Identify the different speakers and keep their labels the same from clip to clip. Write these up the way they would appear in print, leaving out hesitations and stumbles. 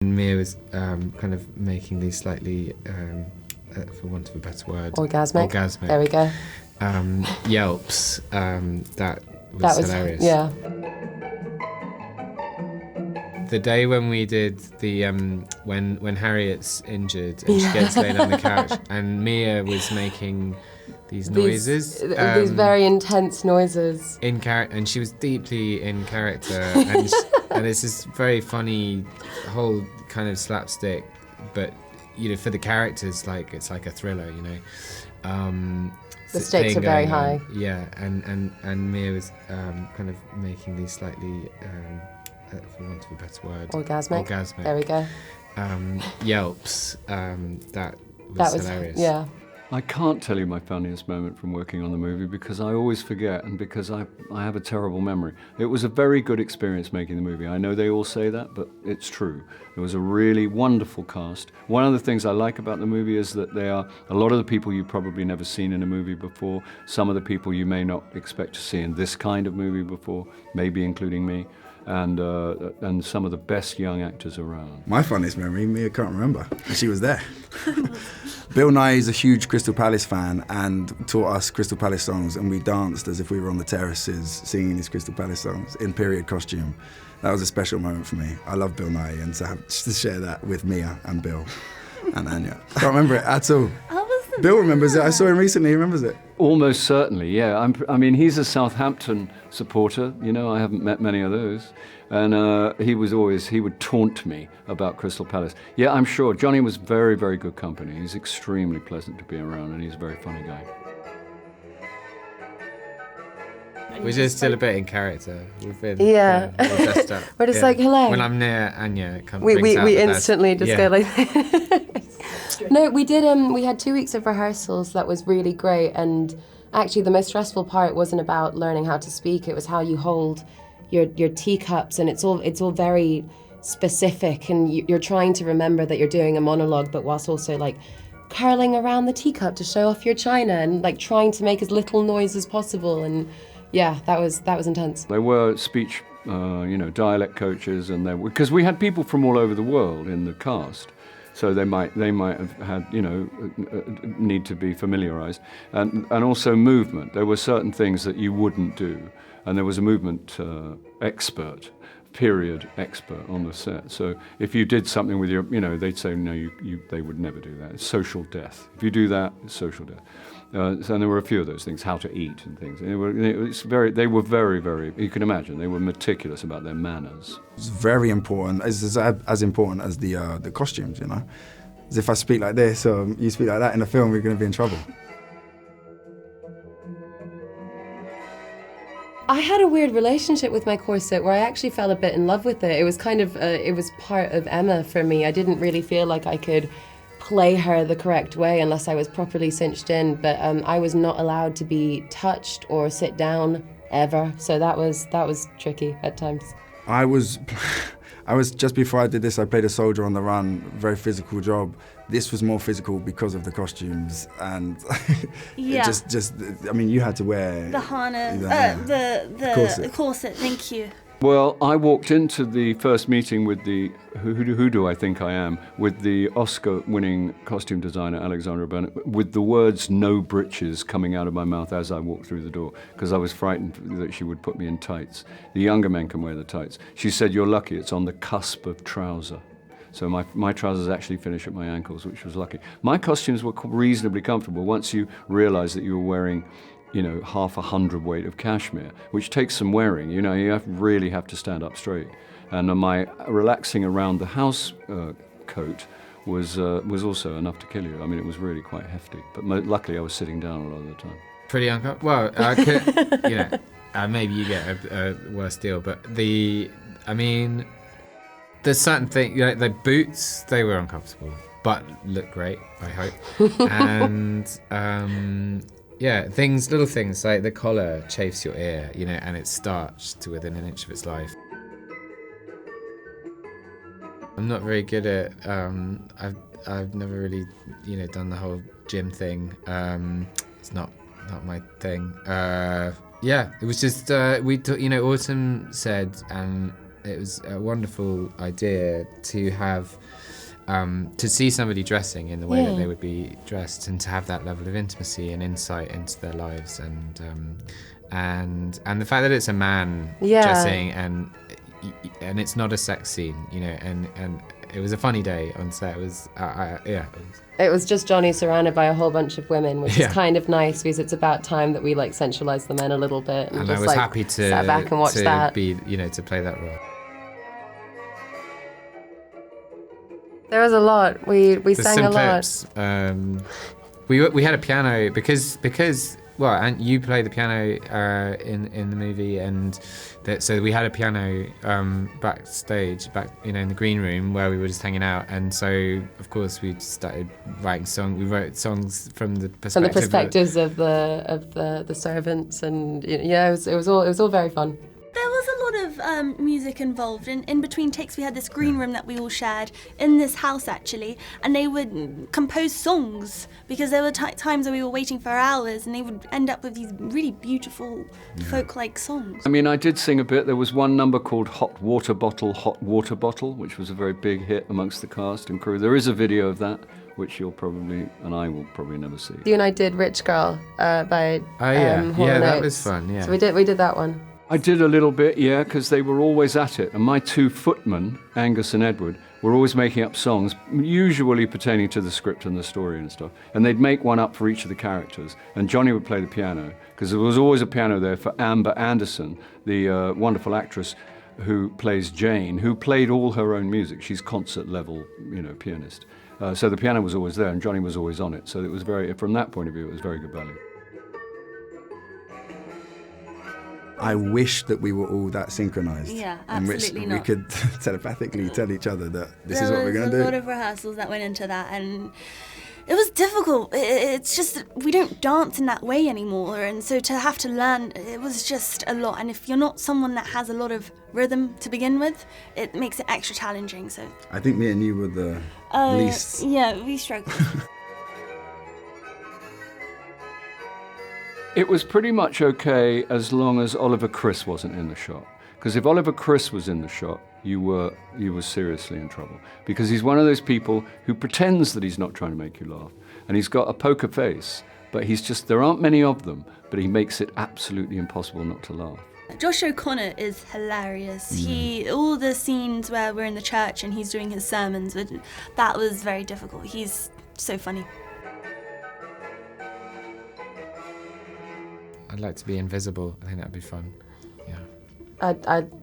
Speaker 1: Mia was kind of making these slightly, for want of a better word,
Speaker 2: orgasmic. There we go.
Speaker 1: Yelps. That was hilarious.
Speaker 2: Yeah.
Speaker 1: The day when we did the when Harriet's injured and she gets laid on the couch and Mia was making these noises,
Speaker 2: these very intense noises
Speaker 1: in character, and she was deeply in character, and it's this very funny whole kind of slapstick, but for the characters, like it's like a thriller,
Speaker 2: the stakes are very high.
Speaker 1: Yeah, and Mia was kind of making these slightly, for want of a better word,
Speaker 2: orgasmic. There we go.
Speaker 1: Yelps. That was hilarious.
Speaker 2: Yeah.
Speaker 3: I can't tell you my funniest moment from working on the movie because I always forget and because I have a terrible memory. It was a very good experience making the movie. I know they all say that, but it's true. It was a really wonderful cast. One of the things I like about the movie is that they are a lot of the people you've probably never seen in a movie before, some of the people you may not expect to see in this kind of movie before, maybe including me. And some of the best young actors around.
Speaker 4: My funniest memory, Mia can't remember. She was there. Bill Nighy is a huge Crystal Palace fan and taught us Crystal Palace songs, and we danced as if we were on the terraces singing these Crystal Palace songs in period costume. That was a special moment for me. I love Bill Nighy, and to share that with Mia and Bill and Anya. I can't remember it at all. Bill remembers it. I saw him recently. He remembers it.
Speaker 3: Almost certainly, yeah. I mean, he's a Southampton supporter. I haven't met many of those. And he would taunt me about Crystal Palace. Yeah, I'm sure. Johnny was very, very good company. He's extremely pleasant to be around, and he's a very funny guy.
Speaker 1: We're just still a bit in character. We've been
Speaker 2: we're
Speaker 1: dressed up.
Speaker 2: But it's like, hello.
Speaker 1: When I'm near Anya, it kind of
Speaker 2: we instantly just go like No, we did. We had 2 weeks of rehearsals. That was really great. And actually, the most stressful part wasn't about learning how to speak. It was how you hold your teacups, and it's all very specific. And you're trying to remember that you're doing a monologue, but whilst also like curling around the teacup to show off your china, and like trying to make as little noise as possible. And yeah, that was intense.
Speaker 3: There were speech, dialect coaches, and because we had people from all over the world in the cast. So they might have had, need to be familiarized. And also movement. There were certain things that you wouldn't do. And there was a movement period expert on the set. So if you did something with your, they'd say, no, they would never do that. It's social death. If you do that, it's social death. And there were a few of those things, how to eat and things. They were very, very, you can imagine, they were meticulous about their manners.
Speaker 4: It's very important, as important as the costumes, As if I speak like this or you speak like that in a film, we're going to be in trouble.
Speaker 2: I had a weird relationship with my corset where I actually fell a bit in love with it. It was kind of, it was part of Emma for me. I didn't really feel like I could play her the correct way unless I was properly cinched in, but I was not allowed to be touched or sit down ever, so that was tricky at times. I was just before I did this, I played a soldier on the run, very physical job. This was more physical because of the costumes, and
Speaker 5: yeah.
Speaker 4: I mean, you had to wear
Speaker 5: the harness, the corset. Thank you.
Speaker 3: Well, I walked into the first meeting with the, who do I think I am, with the Oscar-winning costume designer, Alexandra Bennett, with the words "no britches" coming out of my mouth as I walked through the door, because I was frightened that she would put me in tights. The younger men can wear the tights. She said, "You're lucky, it's on the cusp of trouser." So my trousers actually finish at my ankles, which was lucky. My costumes were reasonably comfortable once you realised that you were wearing half a hundredweight of cashmere, which takes some wearing. You really have to stand up straight. And my relaxing around the house coat was also enough to kill you. I mean, it was really quite hefty. But luckily, I was sitting down a lot of the time.
Speaker 1: Pretty uncomfortable. Well, I could, maybe you get a worse deal. But there's certain things, the boots, they were uncomfortable, but looked great, I hope. And little things like the collar chafes your ear, and it's starched to within an inch of its life. I'm not very good at, I've never really, done the whole gym thing. It's not my thing. It was just, Autumn said, it was a wonderful idea to have to see somebody dressing in the way that they would be dressed, and to have that level of intimacy and insight into their lives, and the fact that it's a man dressing, and it's not a sex scene, you know, and it was a funny day on set. It was
Speaker 2: It was just Johnny surrounded by a whole bunch of women, which is kind of nice, because it's about time that we like centralise the men a little bit, and just
Speaker 1: I was happy to
Speaker 2: sat back and watch that.
Speaker 1: Be, you know, to play that role.
Speaker 2: There was a lot. We sang a lot.
Speaker 1: We had a piano because well, and you played the piano in the movie, and so we had a piano backstage, in the green room where we were just hanging out, and so of course we started writing songs. We wrote songs from the
Speaker 2: perspectives of the servants, and it was all very fun.
Speaker 5: There was a lot of music involved. In between takes, we had this green room that we all shared in this house, actually, and they would compose songs, because there were times where we were waiting for hours, and they would end up with these really beautiful folk-like songs.
Speaker 3: I mean, I did sing a bit. There was one number called Hot Water Bottle, which was a very big hit amongst the cast and crew. There is a video of that, which you'll probably, and I will probably never see.
Speaker 2: You and I did Rich Girl by
Speaker 1: that was fun, yeah.
Speaker 2: So we did that one.
Speaker 3: I did a little bit, yeah, because they were always at it. And my two footmen, Angus and Edward, were always making up songs, usually pertaining to the script and the story and stuff. And they'd make one up for each of the characters. And Johnny would play the piano, because there was always a piano there for Amber Anderson, the wonderful actress who plays Jane, who played all her own music. She's concert level, pianist. So the piano was always there, and Johnny was always on it. So it was from that point of view, it was very good value.
Speaker 4: I wish that we were all that synchronized.
Speaker 5: Yeah,
Speaker 4: in which
Speaker 5: absolutely
Speaker 4: we
Speaker 5: not.
Speaker 4: could telepathically tell each other that this is what we're going to do.
Speaker 5: There was a lot of rehearsals that went into that, and it was difficult. It's just that we don't dance in that way anymore, and so to have to learn, it was just a lot. And if you're not someone that has a lot of rhythm to begin with, it makes it extra challenging. So
Speaker 4: I think me and you were the least.
Speaker 5: Yeah, we struggled.
Speaker 3: It was pretty much okay as long as Oliver Chris wasn't in the shot. Because if Oliver Chris was in the shot, you were seriously in trouble. Because he's one of those people who pretends that he's not trying to make you laugh. And he's got a poker face, but there aren't many of them, but he makes it absolutely impossible not to laugh.
Speaker 5: Josh O'Connor is hilarious. All the scenes where we're in the church and he's doing his sermons, that was very difficult. He's so funny.
Speaker 1: I'd like to be invisible. I think that'd be fun. Yeah.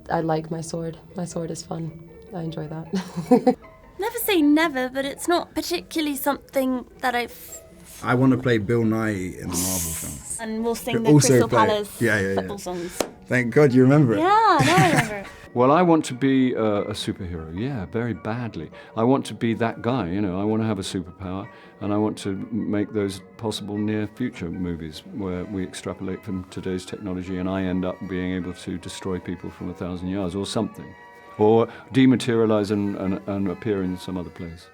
Speaker 2: I like my sword. My sword is fun. I enjoy that.
Speaker 5: Never say never, but it's not particularly something that
Speaker 4: I want to play Bill Nighy in a Marvel film.
Speaker 5: And we'll sing the Crystal Palace football songs.
Speaker 4: Thank God you remember it.
Speaker 5: Yeah, now I remember it.
Speaker 3: Well, I want to be a superhero, yeah, very badly. I want to be that guy, I want to have a superpower, and I want to make those possible near-future movies where we extrapolate from today's technology and I end up being able to destroy people from 1,000 yards or something, or dematerialize and appear in some other place.